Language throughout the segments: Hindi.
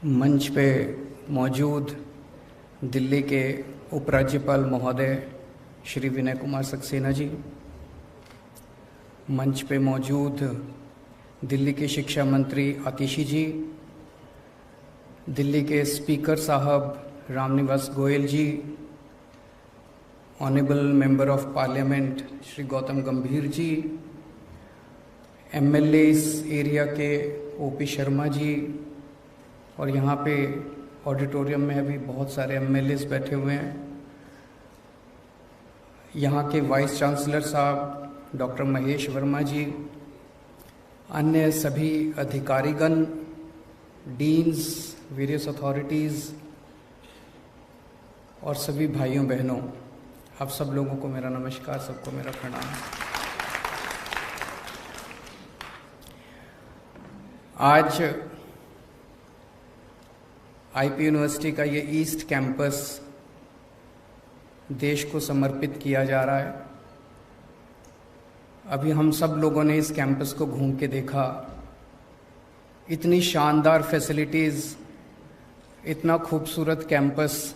मंच पे मौजूद दिल्ली के उपराज्यपाल महोदय श्री विनय कुमार सक्सेना जी, मंच पे मौजूद दिल्ली के शिक्षा मंत्री आतिशी जी, दिल्ली के स्पीकर साहब Ramniwas Goyal ji, honourable member of parliament Shri Gautam Gambhir ji, MLA इस एरिया के ओपी शर्मा जी, और यहाँ पे ऑडिटोरियम में अभी बहुत सारे एमएलएस बैठे हुए हैं, यहाँ के वाइस चांसलर साहब डॉक्टर महेश वर्मा जी, अन्य सभी अधिकारीगण, डीन्स, वेरियस अथॉरिटीज़ और सभी भाइयों बहनों, आप सब लोगों को मेरा नमस्कार, सबको मेरा प्रणाम। आज आईपी यूनिवर्सिटी का ये ईस्ट कैंपस देश को समर्पित किया जा रहा है। अभी हम सब लोगों ने इस कैंपस को घूम के देखा, इतनी शानदार फैसिलिटीज़, इतना खूबसूरत कैंपस।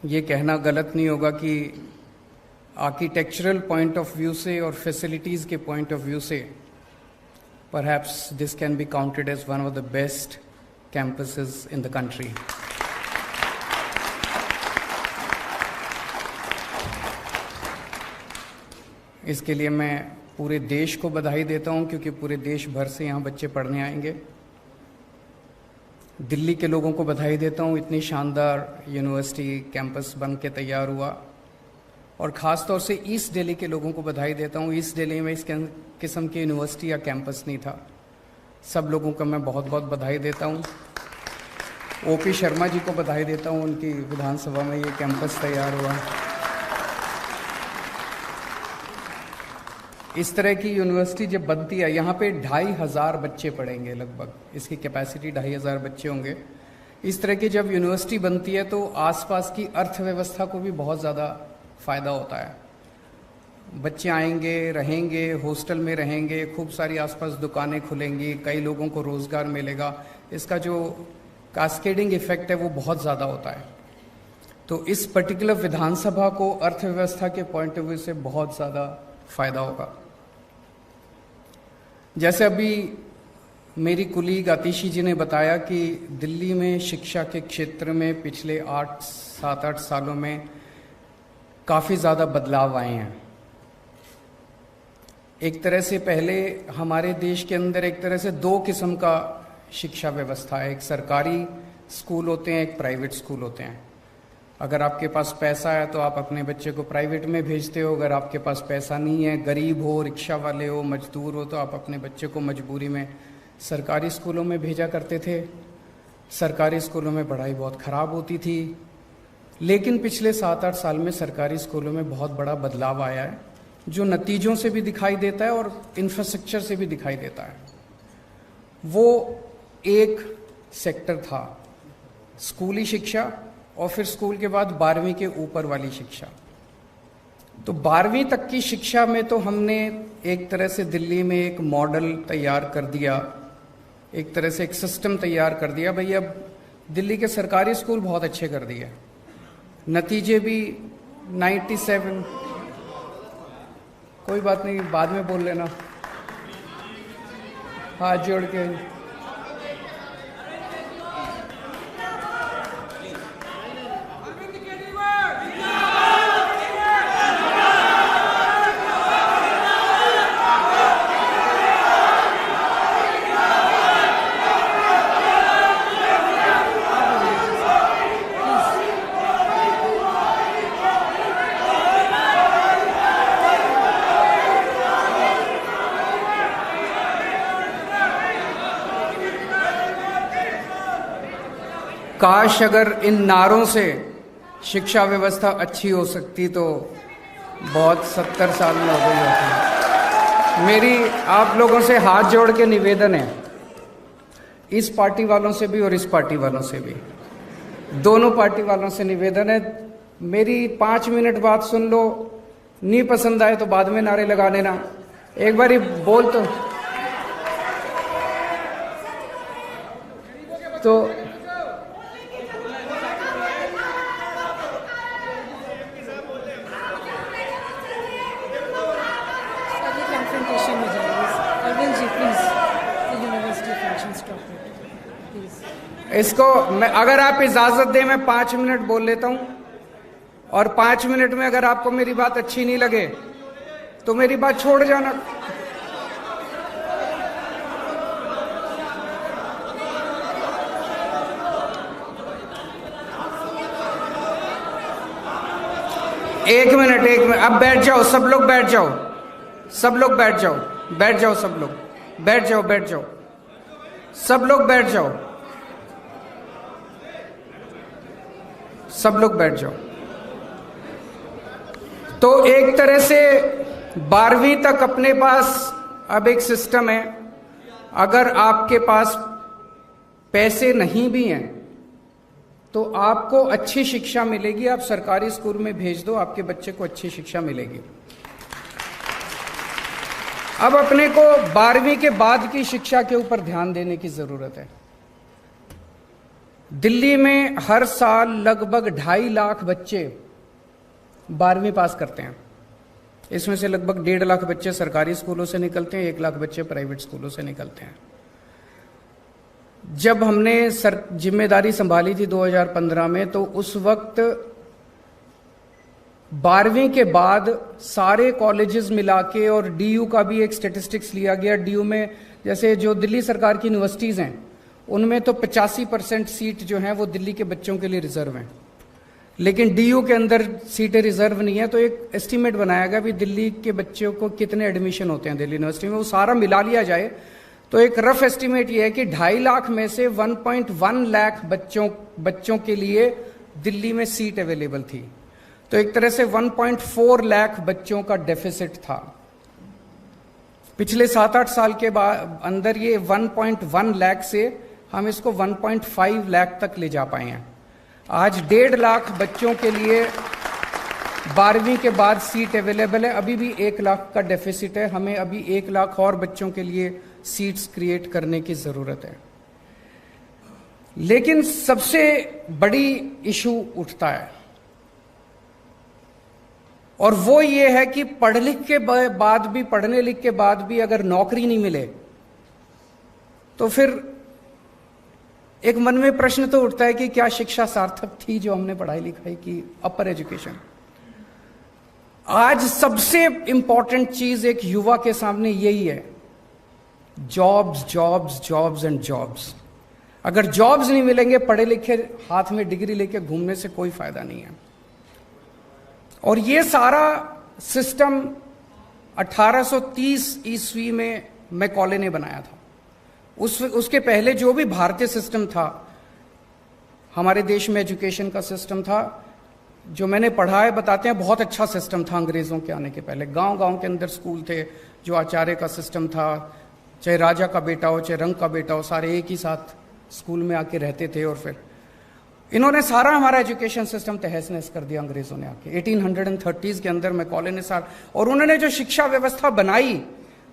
ये कहना गलत नहीं होगा कि आर्किटेक्चरल पॉइंट ऑफ व्यू से और फैसिलिटीज़ के पॉइंट ऑफ व्यू से perhaps this can be counted as one of the best campuses in the country. इसके लिए मैं पूरे देश को बधाई देता हूं, क्योंकि पूरे देश भर से यहाँ बच्चे पढ़ने आएंगे। दिल्ली के लोगों को बधाई देता हूं, इतनी शानदार यूनिवर्सिटी कैंपस बन के तैयार हुआ, और ख़ास तौर से ईस्ट दिल्ली के लोगों को बधाई देता हूं। ईस्ट दिल्ली में इस किस्म की यूनिवर्सिटी या कैंपस नहीं था। सब लोगों का मैं बहुत बहुत बधाई देता हूं। ओपी शर्मा जी को बधाई देता हूं, उनकी विधानसभा में ये कैंपस तैयार हुआ। इस तरह की यूनिवर्सिटी जब बनती है, यहाँ पे 2500 बच्चे पढ़ेंगे लगभग, इसकी कैपेसिटी 2500 बच्चे होंगे। इस तरह की जब यूनिवर्सिटी बनती है तो आसपास की अर्थव्यवस्था को भी बहुत ज़्यादा फ़ायदा होता है। बच्चे आएंगे, रहेंगे, हॉस्टल में रहेंगे, खूब सारी आसपास दुकानें खुलेंगी, कई लोगों को रोज़गार मिलेगा। इसका जो कास्केडिंग इफेक्ट है वो बहुत ज़्यादा होता है। तो इस पर्टिकुलर विधानसभा को अर्थव्यवस्था के पॉइंट ऑफ व्यू से बहुत ज़्यादा फ़ायदा होगा। जैसे अभी मेरी कुलीग आतिशी जी ने बताया कि दिल्ली में शिक्षा के क्षेत्र में पिछले 7-8 सालों में काफ़ी ज़्यादा बदलाव आए हैं। एक तरह से पहले हमारे देश के अंदर एक तरह से 2 किस्म का शिक्षा व्यवस्था है। एक सरकारी स्कूल होते हैं, एक प्राइवेट स्कूल होते हैं। अगर आपके पास पैसा है तो आप अपने बच्चे को प्राइवेट में भेजते हो। अगर आपके पास पैसा नहीं है, गरीब हो, रिक्शा वाले हो, मजदूर हो, तो आप अपने बच्चे को मजबूरी में सरकारी स्कूलों में भेजा करते थे। सरकारी स्कूलों में पढ़ाई बहुत ख़राब होती थी। लेकिन पिछले 7-8 साल में सरकारी स्कूलों में बहुत बड़ा बदलाव आया है, जो नतीजों से भी दिखाई देता है और इंफ्रास्ट्रक्चर से भी दिखाई देता है। वो एक सेक्टर था स्कूली शिक्षा, और फिर स्कूल के बाद 12वीं के ऊपर वाली शिक्षा। तो 12वीं तक की शिक्षा में तो हमने एक तरह से दिल्ली में एक मॉडल तैयार कर दिया, एक तरह से एक सिस्टम तैयार कर दिया। भाई अब दिल्ली के सरकारी स्कूल बहुत अच्छे कर दिए, नतीजे भी 97। कोई बात नहीं, बाद में बोल लेना, हाथ जोड़ के। काश अगर इन नारों से शिक्षा व्यवस्था अच्छी हो सकती तो बहुत 70 साल में हो गई होती। मेरी आप लोगों से हाथ जोड़ के निवेदन है, इस पार्टी वालों से भी और इस पार्टी वालों से भी, दोनों पार्टी वालों से निवेदन है, मेरी 5 मिनट बात सुन लो, नहीं पसंद आए तो बाद में नारे लगा लेना। एक बार बोल तो तो इसको अगर आप इजाजत दें मैं 5 मिनट बोल लेता हूं, और 5 मिनट में अगर आपको मेरी बात अच्छी नहीं लगे तो मेरी बात छोड़ जाना। एक मिनट अब बैठ जाओ, सब लोग बैठ जाओ, सब लोग बैठ जाओ, बैठ जाओ, सब लोग बैठ जाओ, बैठ जाओ, सब लोग बैठ जाओ, सब लोग बैठ जाओ। तो एक तरह से 12वीं तक अपने पास अब एक सिस्टम है, अगर आपके पास पैसे नहीं भी हैं तो आपको अच्छी शिक्षा मिलेगी। आप सरकारी स्कूल में भेज दो, आपके बच्चे को अच्छी शिक्षा मिलेगी। अब अपने को 12वीं के बाद की शिक्षा के ऊपर ध्यान देने की जरूरत है। दिल्ली में हर साल लगभग 2.5 लाख बच्चे 12वीं पास करते हैं। इसमें से लगभग 1.5 लाख बच्चे सरकारी स्कूलों से निकलते हैं, 1 लाख बच्चे प्राइवेट स्कूलों से निकलते हैं। जब हमने जिम्मेदारी संभाली थी 2015 में, तो उस वक्त 12वीं के बाद सारे कॉलेजेस मिला के, और डीयू का भी एक स्टेटिस्टिक्स लिया गया। डीयू में जैसे जो दिल्ली सरकार की यूनिवर्सिटीज हैं उनमें तो 85% सीट जो हैं वो दिल्ली के बच्चों के लिए रिजर्व हैं, लेकिन डीयू के अंदर सीटें रिजर्व नहीं है। तो एक एस्टीमेट बनाया गया भी दिल्ली के बच्चों को कितने एडमिशन होते हैं दिल्ली यूनिवर्सिटी में, वो सारा मिला लिया जाए तो एक रफ एस्टीमेट ये है कि 2.5 लाख में से 1.1 लाख बच्चों के लिए दिल्ली में सीट अवेलेबल थी। तो एक तरह से 1.4 लाख बच्चों का डेफिसिट था। पिछले 7-8 साल के बाद अंदर ये 1.1 लाख से हम इसको 1.5 लाख तक ले जा पाए हैं। आज 1.5 लाख बच्चों के लिए 12वीं के बाद सीट अवेलेबल है। अभी भी 1 लाख का डेफिसिट है, हमें अभी 1 लाख और बच्चों के लिए सीट्स क्रिएट करने की जरूरत है। लेकिन सबसे बड़ी इशू उठता है, और वो ये है कि पढ़ने लिख के बाद भी अगर नौकरी नहीं मिले तो फिर एक मन में प्रश्न तो उठता है कि क्या शिक्षा सार्थक थी जो हमने पढ़ाई लिखाई की, अपर एजुकेशन। आज सबसे इंपॉर्टेंट चीज एक युवा के सामने यही है, jobs, jobs, jobs and jobs. अगर जॉब्स नहीं मिलेंगे, पढ़े लिखे हाथ में डिग्री लेके घूमने से कोई फायदा नहीं है। और ये सारा सिस्टम 1830 ईस्वी में मैकॉले ने बनाया था। उसके पहले जो भी भारतीय सिस्टम था, हमारे देश में एजुकेशन का सिस्टम था, जो मैंने पढ़ा है बताते हैं बहुत अच्छा सिस्टम था। अंग्रेजों के आने के पहले गांव गांव के अंदर स्कूल थे, जो आचार्य का सिस्टम था, चाहे राजा का बेटा हो चाहे रंग का बेटा हो, सारे एक ही साथ स्कूल में आके रहते थे। और फिर इन्होंने सारा हमारा एजुकेशन सिस्टम तहस नहस कर दिया अंग्रेजों ने आके 1830s के अंदर मैकॉले ने और उन्होंने जो शिक्षा व्यवस्था बनाई,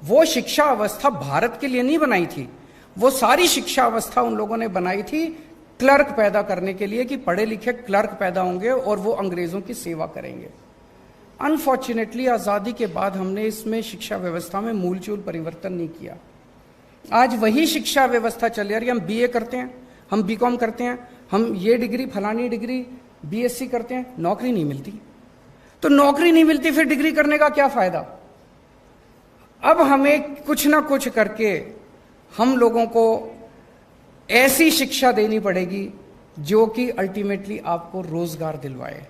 वो शिक्षा व्यवस्था भारत के लिए नहीं बनाई थी। वो सारी शिक्षा व्यवस्था उन लोगों ने बनाई थी क्लर्क पैदा करने के लिए, कि पढ़े लिखे क्लर्क पैदा होंगे और वो अंग्रेजों की सेवा करेंगे। अनफॉर्चुनेटली आजादी के बाद हमने इसमें शिक्षा व्यवस्था में मूलचूल परिवर्तन नहीं किया। आज वही शिक्षा व्यवस्था चल रही है। हम बीए करते हैं, हम बीकॉम करते हैं, हम ये डिग्री फलानी डिग्री बीएससी करते हैं, नौकरी नहीं मिलती। तो नौकरी नहीं मिलती, फिर डिग्री करने का क्या फायदा। अब हमें कुछ ना कुछ करके हम लोगों को ऐसी शिक्षा देनी पड़ेगी जो कि अल्टीमेटली आपको रोजगार दिलवाए।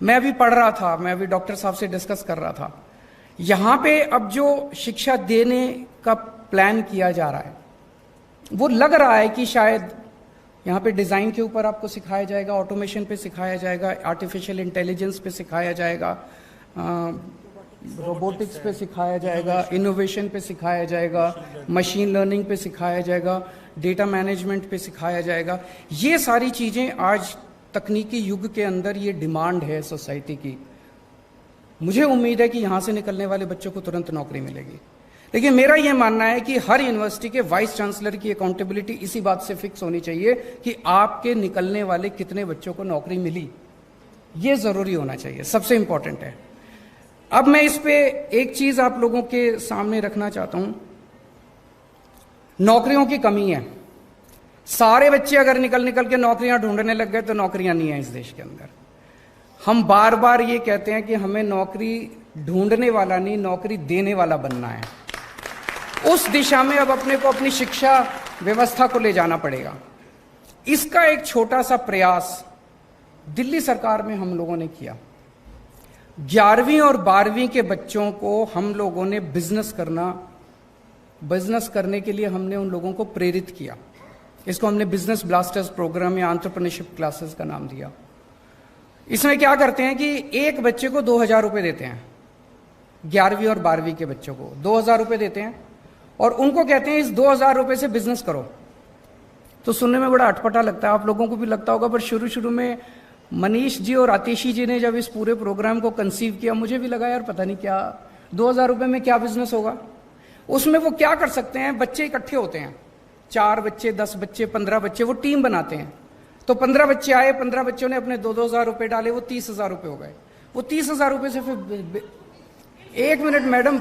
मैं अभी पढ़ रहा था, मैं अभी डॉक्टर साहब से डिस्कस कर रहा था, यहां पे अब जो शिक्षा देने का प्लान किया जा रहा है, वो लग रहा है कि शायद यहाँ पे डिजाइन के ऊपर आपको सिखाया जाएगा, ऑटोमेशन पे सिखाया जाएगा, आर्टिफिशियल इंटेलिजेंस पे सिखाया जाएगा, रोबोटिक्स पे सिखाया जाएगा, इनोवेशन पे सिखाया जाएगा, मशीन लर्निंग पे सिखाया जाएगा, डेटा मैनेजमेंट पे सिखाया जाएगा। ये सारी चीजें आज तकनीकी युग के अंदर ये डिमांड है सोसाइटी की। मुझे उम्मीद है कि यहां से निकलने वाले बच्चों को तुरंत नौकरी मिलेगी। लेकिन मेरा यह मानना है कि हर यूनिवर्सिटी के वाइस चांसलर की अकाउंटेबिलिटी इसी बात से फिक्स होनी चाहिए कि आपके निकलने वाले कितने बच्चों को नौकरी मिली, यह जरूरी होना चाहिए, सबसे इंपॉर्टेंट है। अब मैं इस पे एक चीज आप लोगों के सामने रखना चाहता हूं। नौकरियों की कमी है, सारे बच्चे अगर निकल के नौकरियां ढूंढने लग गए तो नौकरियां नहीं है इस देश के अंदर। हम बार बार ये कहते हैं कि हमें नौकरी ढूंढने वाला नहीं, नौकरी देने वाला बनना है। उस दिशा में अब अपने को अपनी शिक्षा व्यवस्था को ले जाना पड़ेगा। इसका एक छोटा सा प्रयास दिल्ली सरकार में हम लोगों ने किया। 11वीं और 12वीं के बच्चों को हम लोगों ने बिजनेस करने के लिए हमने उन लोगों को प्रेरित किया। इसको हमने बिजनेस ब्लास्टर्स प्रोग्राम या एंटरप्रेन्योरशिप क्लासेस का नाम दिया। इसमें क्या करते हैं कि एक बच्चे को 2000 रुपए देते हैं, 11वीं और 12वीं के बच्चों को 2000 रुपए देते हैं और उनको कहते हैं इस 2000 रुपए से बिजनेस करो। तो सुनने में बड़ा अटपटा लगता है, आप लोगों को भी लगता होगा, पर शुरू में मनीष जी और आतिशी जी ने जब इस पूरे प्रोग्राम को कंसीव किया, मुझे भी लगा यार पता नहीं क्या 2000 रुपए में क्या बिजनेस होगा। उसमें वो क्या कर सकते हैं, बच्चे इकट्ठे होते हैं, 4 बच्चे, 10 बच्चे, 15 बच्चे, वो टीम बनाते हैं। तो 15 बच्चे आए, 15 बच्चों ने अपने 2-2000 रुपए डाले, वो 30,000 रुपए हो गए। वो 30,000 रुपए से फिर 1 मिनट मैडम,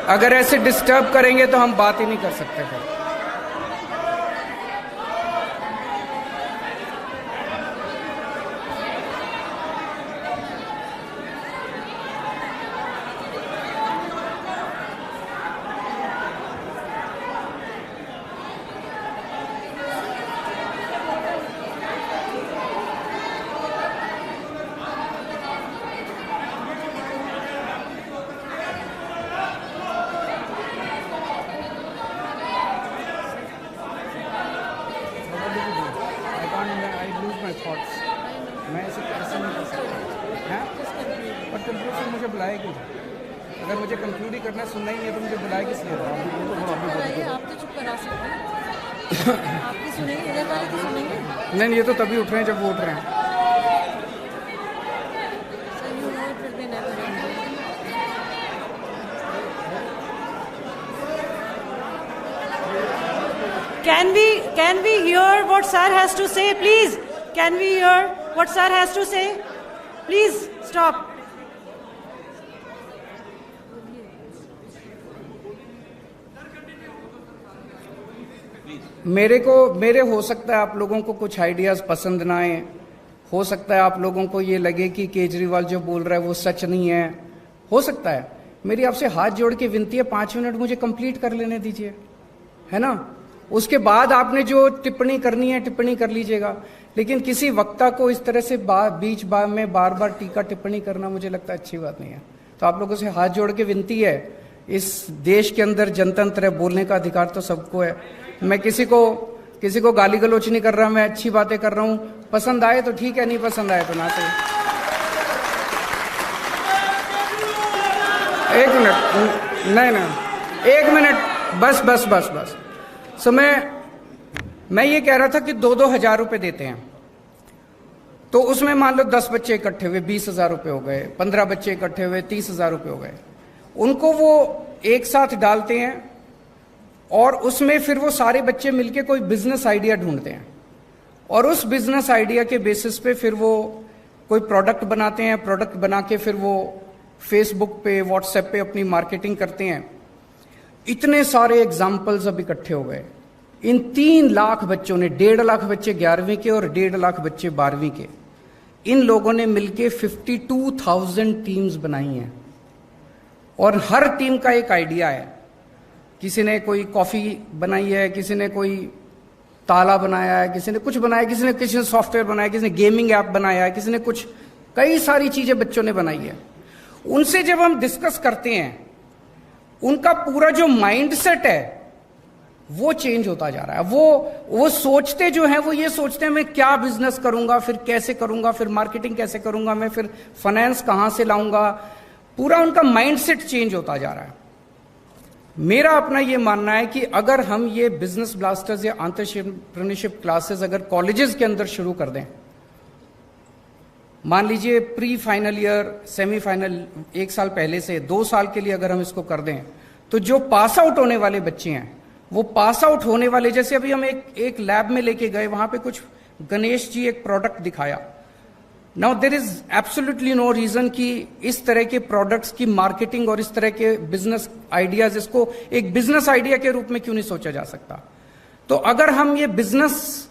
अगर ऐसे डिस्टर्ब करेंगे तो हम बात ही नहीं कर सकते फिर। मैं ऐसे कैसे नहीं कर सकता है, पर कंप्यूटर से मुझे बुलाएगी। अगर मुझे कंप्यूटर ही करना सुनना ही नहीं है तो मुझे बुलाए किस लिए? आप तो चुप करा सकते हैं, आपकी सुनेंगे, इधर वाले की सुनेंगे। नहीं, ये तो तभी उठ रहे हैं जब वो उठ रहे हैं। Can we hear what sir has to say, please? Can we hear what sir has to say? Please stop. मेरे हो सकता है आप लोगों को कुछ आइडियाज पसंद ना आए, हो सकता है आप लोगों को ये लगे कि केजरीवाल जो बोल रहा है वो सच नहीं है, हो सकता है। मेरी आपसे हाथ जोड़ के विनती है, 5 मिनट मुझे कंप्लीट कर लेने दीजिए, है ना? उसके बाद आपने जो टिप्पणी करनी है टिप्पणी कर लीजिएगा, लेकिन किसी वक्ता को इस तरह से बीच में बार बार टीका टिप्पणी करना मुझे लगता है अच्छी बात नहीं है। तो आप लोगों से हाथ जोड़ के विनती है, इस देश के अंदर जनतंत्र है, बोलने का अधिकार तो सबको है। मैं किसी को गाली गलौच नहीं कर रहा, मैं अच्छी बातें कर रहा हूं। पसंद आए तो ठीक है, नहीं पसंद आए तो ना सही। एक मिनट, नहीं, 1 मिनट, बस। सो मैं ये कह रहा था कि 2-2 हजार रुपए देते हैं, तो उसमें मान लो 10 बच्चे इकट्ठे हुए 20,000 रुपए हो गए, 15 बच्चे इकट्ठे हुए 30,000 रुपए हो गए। उनको वो एक साथ डालते हैं और उसमें फिर वो सारे बच्चे मिलके कोई बिजनेस आइडिया ढूंढते हैं और उस बिजनेस आइडिया के बेसिस पे फिर वो कोई प्रोडक्ट बनाते हैं। प्रोडक्ट बना के फिर वो फेसबुक पे, व्हाट्सएप पे अपनी मार्केटिंग करते हैं। इतने सारे एग्जाम्पल्स अब इकट्ठे हो गए। इन 3 लाख बच्चों ने, 1.5 लाख बच्चे 11वीं के और 1.5 लाख बच्चे 12वीं के, इन लोगों ने मिलके 52,000 टीम्स बनाई हैं और हर टीम का एक आइडिया है। किसी ने कोई कॉफी बनाई है, किसी ने कोई ताला बनाया है, किसी ने कुछ बनाया, किसी ने सॉफ्टवेयर बनाया, किसी ने गेमिंग ऐप बनाया है, किसी ने कुछ, कई सारी चीजें बच्चों ने बनाई है। उनसे जब हम डिस्कस करते हैं, उनका पूरा जो माइंडसेट है वो चेंज होता जा रहा है। वो सोचते जो है, वो ये सोचते हैं मैं क्या बिजनेस करूंगा, फिर कैसे करूंगा, फिर मार्केटिंग कैसे करूंगा, मैं फिर फाइनेंस कहां से लाऊंगा। पूरा उनका माइंडसेट चेंज होता जा रहा है। मेरा अपना ये मानना है कि अगर हम ये बिजनेस ब्लास्टर्स या एंटरप्रेन्योरशिप क्लासेस अगर कॉलेजेस के अंदर शुरू कर दें, मान लीजिए प्री फाइनल ईयर, सेमीफाइनल 1 साल पहले से 2 साल के लिए अगर हम इसको कर दें, तो जो पास आउट होने वाले बच्चे हैं, वो पास आउट होने वाले, जैसे अभी हम एक लैब में लेके गए, वहां पे कुछ गणेश जी एक प्रोडक्ट दिखाया। Now there is absolutely no reason कि इस तरह के प्रोडक्ट्स की मार्केटिंग और इस तरह के बिजनेस आइडियाज, इसको एक बिजनेस आइडिया के रूप में क्यों नहीं सोचा जा सकता। तो अगर हम ये बिजनेस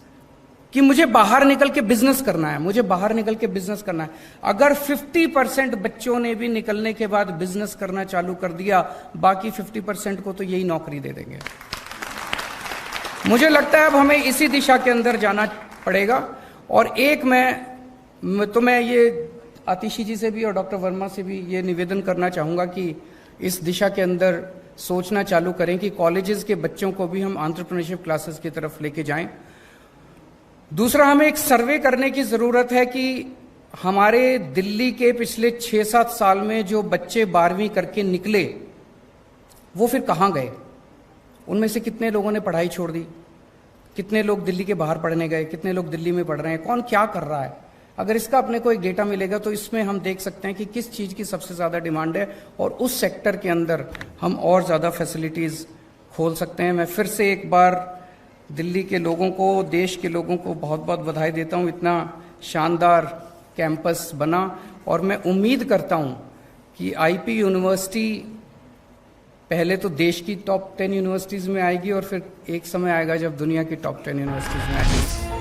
कि मुझे बाहर निकल के बिजनेस करना है, मुझे बाहर निकल के बिजनेस करना है, अगर 50% बच्चों ने भी निकलने के बाद बिजनेस करना चालू कर दिया, बाकी 50% को तो यही नौकरी दे देंगे। मुझे लगता है अब हमें इसी दिशा के अंदर जाना पड़ेगा। और एक मैं ये आतिशी जी से भी और डॉक्टर वर्मा से भी ये निवेदन करना चाहूंगा कि इस दिशा के अंदर सोचना चालू करें कि कॉलेजेस के बच्चों को भी हम एंटरप्रेन्योरशिप क्लासेस की तरफ लेके जाएं। दूसरा, हमें एक सर्वे करने की जरूरत है कि हमारे दिल्ली के पिछले 6-7 साल में जो बच्चे 12वीं करके निकले, वो फिर कहां गए? उनमें से कितने लोगों ने पढ़ाई छोड़ दी, कितने लोग दिल्ली के बाहर पढ़ने गए, कितने लोग दिल्ली में पढ़ रहे हैं, कौन क्या कर रहा है। अगर इसका अपने को एक डेटा मिलेगा तो इसमें हम देख सकते हैं कि किस चीज की सबसे ज्यादा डिमांड है और उस सेक्टर के अंदर हम और ज्यादा फैसिलिटीज खोल सकते हैं। मैं फिर से एक बार दिल्ली के लोगों को, देश के लोगों को बहुत बहुत बधाई देता हूं, इतना शानदार कैंपस बना। और मैं उम्मीद करता हूं कि आईपी यूनिवर्सिटी पहले तो देश की टॉप 10 यूनिवर्सिटीज में आएगी और फिर एक समय आएगा जब दुनिया की टॉप 10 यूनिवर्सिटीज में आएगी।